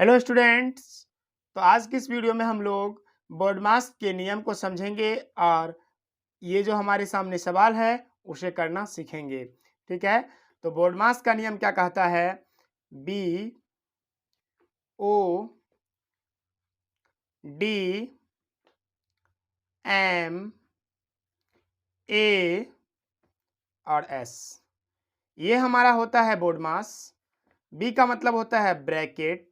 Hello students. तो आज की इस वीडियो में हम लोग बोर्डमास के नियम को समझेंगे और ये जो हमारे सामने सवाल है उसे करना सीखेंगे। ठीक है, तो बोर्डमास का नियम क्या कहता है? BODMA और S, ये हमारा होता है बोर्डमास। B का मतलब होता है ब्रैकेट।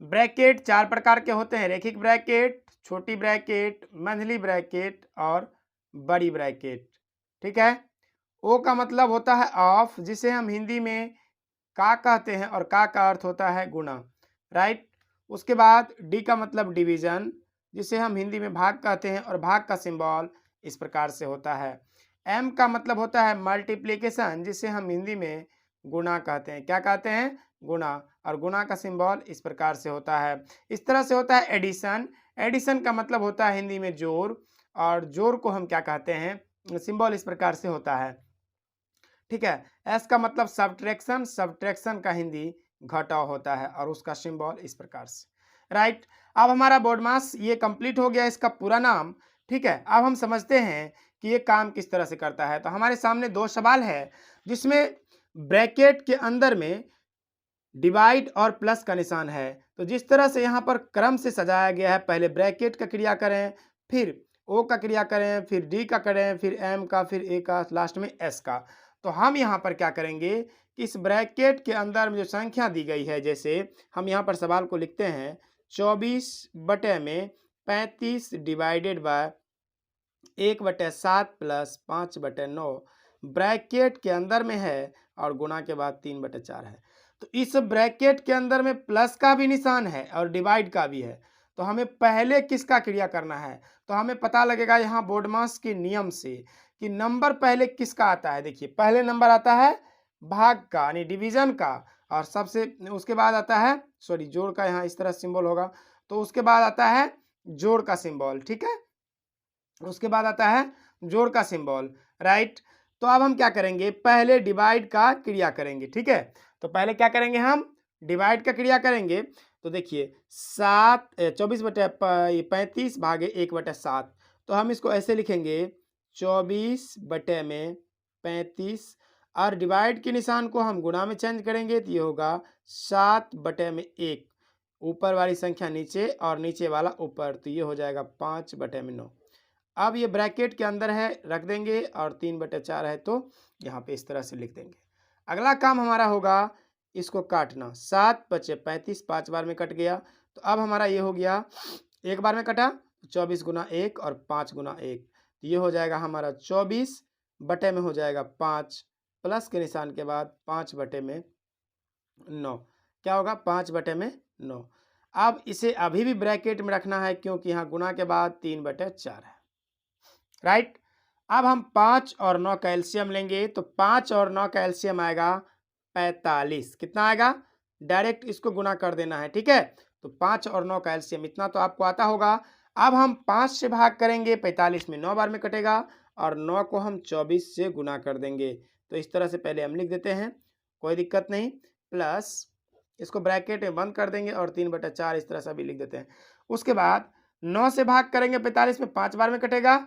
ब्रैकेट चार प्रकार के होते हैं: रेखिक ब्रैकेट, छोटी ब्रैकेट, मंझली ब्रैकेट और बड़ी ब्रैकेट। ठीक है। ओ का मतलब होता है ऑफ, जिसे हम हिंदी में का कहते हैं और का अर्थ होता है गुना। राइट। उसके बाद डी का मतलब डिवीजन, जिसे हम हिंदी में भाग कहते हैं और भाग का सिंबल इस प्रकार से होता है। एम का मतलब होता है मल्टीप्लिकेशन, जिसे हम हिंदी में गुना कहते हैं। क्या कहते हैं? गुना। और गुना का सिंबल इस प्रकार से होता है। इस तरह से होता है एडिशन। एडिशन का मतलब होता है हिंदी में जोड़, और जोड़ को हम क्या कहते हैं? सिंबल इस प्रकार से होता है। ठीक है। एस का मतलब सब्ट्रैक्शन। सब्ट्रैक्शन का हिंदी घटाव होता है और उसका सिंबल इस प्रकार से। राइट। अब हमारा बोर्डमास ये कंप्लीट हो गया, इसका पूरा नाम। ठीक है। अब हम समझते हैं कि ये काम किस तरह से करता है। तो हमारे सामने दो सवाल है, जिसमें ब्रैकेट के अंदर में डिवाइड और प्लस का निशान है। तो जिस तरह से यहाँ पर क्रम से सजाया गया है, पहले ब्रैकेट का क्रिया करें, फिर ओ का क्रिया करें, फिर डी का करें, फिर एम का, फिर ए का, लास्ट में एस का। तो हम यहाँ पर क्या करेंगे कि इस ब्रैकेट के अंदर में जो संख्या दी गई है, जैसे हम यहाँ पर सवाल को लिखते हैं 24/35 डिवाइडेड बाय 1/7 प्लस 5/9 ब्रैकेट के अंदर में है और गुना के बाद 3/4 है। तो इस ब्रैकेट के अंदर में प्लस का भी निशान है और डिवाइड का भी है। तो हमें पहले किसका क्रिया करना है? तो हमें पता लगेगा यहाँ बोर्डमास के नियम से कि नंबर पहले किसका आता है। देखिए, पहले नंबर आता है भाग का यानी डिवीजन का, और सबसे उसके बाद आता है जोड़ का, यहाँ इस तरह सिंबल होगा। तो उसके बाद आता है जोड़ का सिंबल। ठीक है, उसके बाद आता है जोड़ का सिंबल। राइट। तो अब हम क्या करेंगे? पहले डिवाइड का क्रिया करेंगे। ठीक है, तो पहले क्या करेंगे? हम डिवाइड का क्रिया करेंगे। तो देखिए 24/35 भागे 1/7। तो हम इसको ऐसे लिखेंगे 24/35, और डिवाइड के निशान को हम गुणा में चेंज करेंगे तो ये होगा 7/1। ऊपर वाली संख्या नीचे और नीचे वाला ऊपर, तो ये हो जाएगा 5/9। अब ये ब्रैकेट के अंदर है, रख देंगे, और 3/4 है तो यहाँ पे इस तरह से लिख देंगे। अगला काम हमारा होगा इसको काटना। 7/35 5 बार में कट गया। तो अब हमारा ये हो गया, एक बार में कटा 24 गुना 1 और 5 गुना 1, तो ये हो जाएगा हमारा 24 बटे में हो जाएगा 5, प्लस के निशान के बाद 5/9। क्या होगा? 5/9। अब इसे अभी भी ब्रैकेट में रखना है, क्योंकि यहाँ गुना के बाद 3/4 है। राइट। अब हम 5 और 9 का एलसीएम लेंगे। तो 5 और 9 का एलसीएम आएगा 45। कितना आएगा? डायरेक्ट इसको गुना कर देना है। ठीक है, तो 5 और 9 का एलसीएम इतना तो आपको आता होगा। अब हम 5 से भाग करेंगे, 45 में 9 बार में कटेगा, और 9 को हम 24 से गुना कर देंगे। तो इस तरह से पहले हम लिख देते हैं, कोई दिक्कत नहीं। प्लस इसको ब्रैकेट में बंद कर देंगे और 3/4 इस तरह से भी लिख देते हैं। उसके बाद 9 से भाग करेंगे 45 में, 5 बार में कटेगा,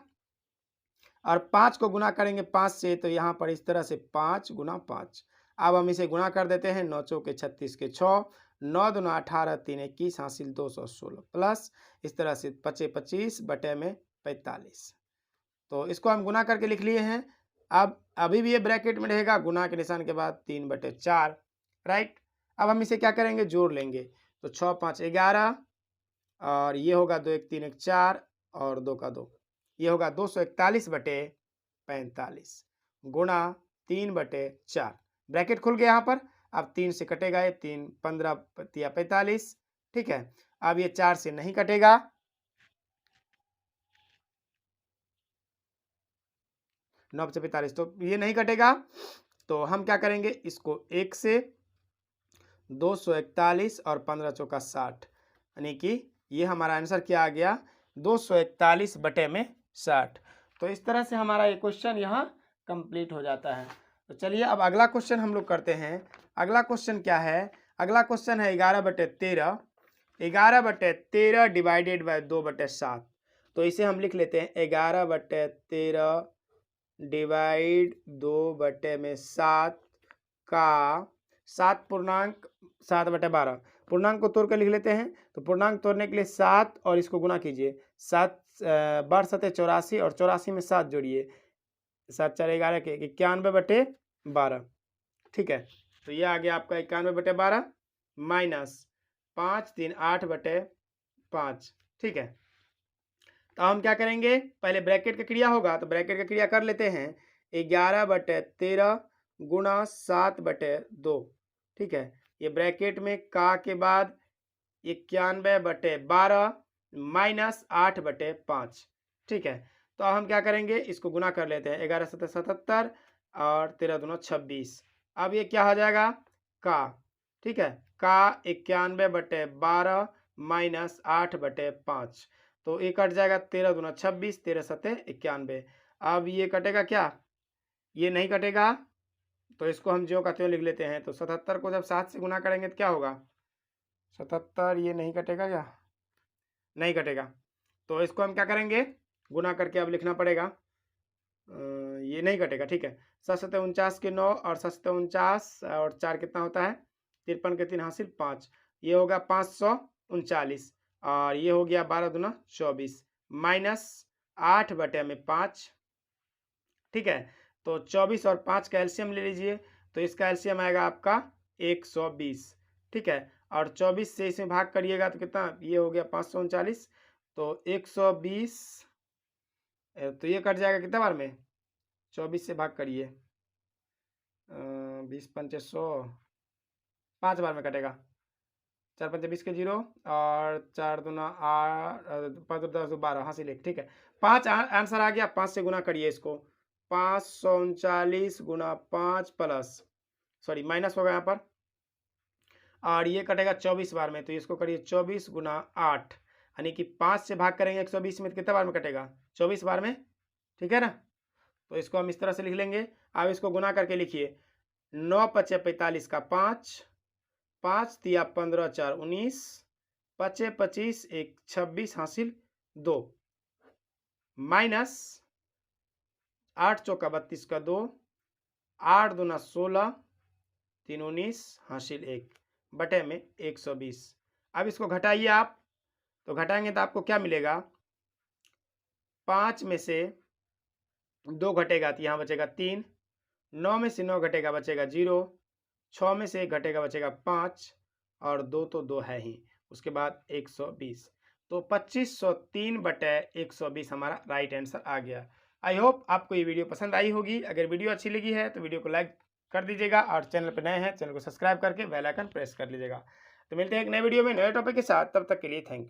और 5 को गुना करेंगे 5 से, तो यहाँ पर इस तरह से 5 गुना 5। अब हम इसे गुना कर देते हैं। 9 चौके 36 के 6, 9 दूना 18, 3 21, हासिल 216, प्लस इस तरह से 25 बटे में 45। तो इसको हम गुना करके लिख लिए हैं। अब अभी भी ये ब्रैकेट में रहेगा, गुना के निशान के बाद 3/4। राइट। अब हम इसे क्या करेंगे? जोड़ लेंगे। तो 6 5 11, और ये होगा 2 1 3 1 4, और 2 का 2, ये होगा 241/45 गुणा 3/4। ब्रैकेट खुल गया यहाँ पर। अब 3 से कटेगा, ये 3 15 या 45। ठीक है, अब ये 4 से नहीं कटेगा, 9 से 45, तो ये नहीं कटेगा। तो हम क्या करेंगे? इसको 1 से 241 और 15 चौका 60, यानी कि ये हमारा आंसर क्या आ गया? 241/60। तो इस तरह से हमारा ये क्वेश्चन यहाँ कंप्लीट हो जाता है। तो चलिए अब अगला क्वेश्चन हम लोग करते हैं। अगला क्वेश्चन क्या है? अगला क्वेश्चन है 11/13। 11/13 डिवाइडेड बाय 2/7। तो इसे हम लिख लेते हैं 11/13 डिवाइड 2/7 का 7/12 पूर्णांक को तोड़ कर लिख लेते हैं। तो पूर्णांक तोड़ने के लिए 7 और इसको गुना कीजिए। 7 बार 7 84 और 84 में 7 जोड़िए। 7 4 11 के 91/12। ठीक है, तो ये आ गया आपका 91/12 माइनस 5 3 8/5। ठीक है, तो हम क्या करेंगे? पहले ब्रैकेट का क्रिया होगा, तो ब्रैकेट का क्रिया कर लेते हैं। 11/13 गुणा 7/2। ठीक है, ये ब्रैकेट में का के बाद 91/12 माइनस 8/5। ठीक है, तो हम क्या करेंगे? इसको गुना कर लेते हैं। 11 7 77 और 13 दूना 26। अब ये क्या हो जाएगा? का। ठीक है, का 91/12 माइनस 8/5। तो ये कट जाएगा। 13 दूना 26, 13 सते 91। अब ये कटेगा क्या? ये नहीं कटेगा, तो इसको हम ज्यों का त्यों लिख लेते हैं। तो 77 को जब 7 से गुना करेंगे तो क्या होगा? 77, ये नहीं कटेगा क्या? नहीं कटेगा। तो इसको हम क्या करेंगे? गुना करके अब लिखना पड़ेगा। ये नहीं कटेगा। ठीक है, 7 7 49 के 9 और 7 7 49 और 4 कितना होता है? 53 के 3 हासिल 5। ये होगा 539 और ये हो गया 12 दूना 24 माइनस 8/5। ठीक है, तो 24 और 5 का एलसीएम ले लीजिए। तो इसका एलसीएम आएगा आपका 120। ठीक है, और 24 से इसमें भाग करिएगा तो कितना? ये हो गया 539। तो 120, तो ये कट जाएगा कितना बार में? 24 से भाग करिए। 20 पंचे 100, 5 बार में कटेगा। 4 पंचे 20 के 0 और 4 दूना 8, 5 10 12 हासिल 1। ठीक है, 5 आंसर आ गया। 5 से गुना करिए इसको। 539 गुना 5 प्लस, सॉरी माइनस होगा यहाँ पर, और ये कटेगा 24 बार में। तो इसको करिए 24 गुना 8, यानी कि 5 से भाग करेंगे 120 में तो कितने बार में कटेगा? 24 बार में। ठीक है ना, तो इसको हम इस तरह से लिख लेंगे। अब इसको गुना करके लिखिए। 9 पचे 45 का 5, 5 तिया 15 4 19, पचे 25 1 26 हासिल 2 माइनस 8 चौका 32 का 2, 8 दूना 16, 3 19 हासिल 1 बटे में 120। अब इसको घटाइए आप, तो घटाएंगे तो आपको क्या मिलेगा? 5 में से 2 घटेगा तो यहाँ बचेगा 3, 9 में से 9 घटेगा बचेगा 0, 6 में से 1 घटेगा बचेगा 5 और 2 तो 2 है ही, उसके बाद 120। तो 2503/120 हमारा राइट आंसर आ गया। आई होप आपको ये वीडियो पसंद आई होगी। अगर वीडियो अच्छी लगी है तो वीडियो को लाइक कर दीजिएगा और चैनल पर नए हैं चैनल को सब्सक्राइब करके बेल आइकन प्रेस कर लीजिएगा। तो मिलते हैं एक नए वीडियो में नए टॉपिक के साथ, तब तक के लिए थैंक यू।